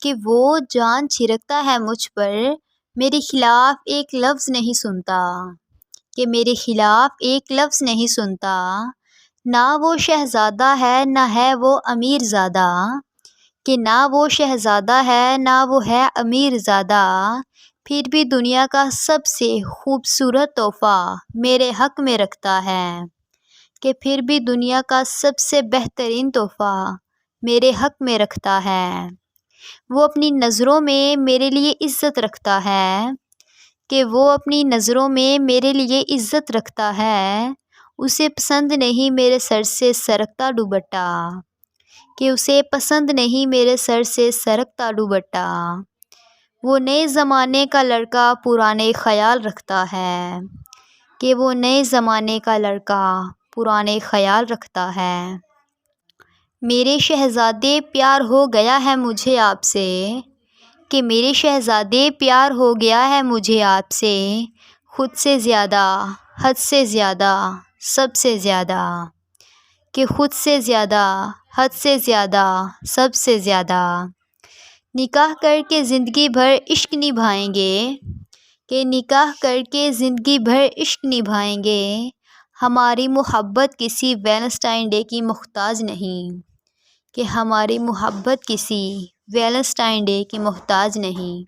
کہ وہ جان چھڑکتا ہے مجھ پر، میرے خلاف ایک لفظ نہیں سنتا، کہ میرے خلاف ایک لفظ نہیں سنتا۔ نہ وہ شہزادہ ہے نہ ہے وہ امیر زادہ، کہ نہ وہ شہزادہ ہے نہ وہ ہے امیر زادہ، پھر بھی دنیا کا سب سے خوبصورت تحفہ میرے حق میں رکھتا ہے، کہ پھر بھی دنیا کا سب سے بہترین تحفہ میرے حق میں رکھتا ہے۔ وہ اپنی نظروں میں میرے لیے عزت رکھتا ہے، کہ وہ اپنی نظروں میں میرے لیے عزت رکھتا ہے۔ اسے پسند نہیں میرے سر سے سرکتا دوپٹہ، کہ اسے پسند نہیں میرے سر سے سرکتا دوپٹہ۔ وہ نئے زمانے کا لڑکا پرانے خیال رکھتا ہے، کہ وہ نئے زمانے کا لڑکا پرانے خیال رکھتا ہے۔ میرے شہزادے پیار ہو گیا ہے مجھے آپ سے، کہ میرے شہزادے پیار ہو گیا ہے مجھے آپ سے، خود سے زیادہ، حد سے زیادہ، سب سے زیادہ، کہ خود سے زیادہ، حد سے زیادہ، سب سے زیادہ۔ نکاح کر کے زندگی بھر عشق نبھائیں گے، کہ نکاح کر کے زندگی بھر عشق نبھائیں گے، ہماری محبت کسی ویلنٹائن ڈے کی محتاج نہیں، کہ ہماری محبت کسی ویلنٹائن ڈے کی محتاج نہیں۔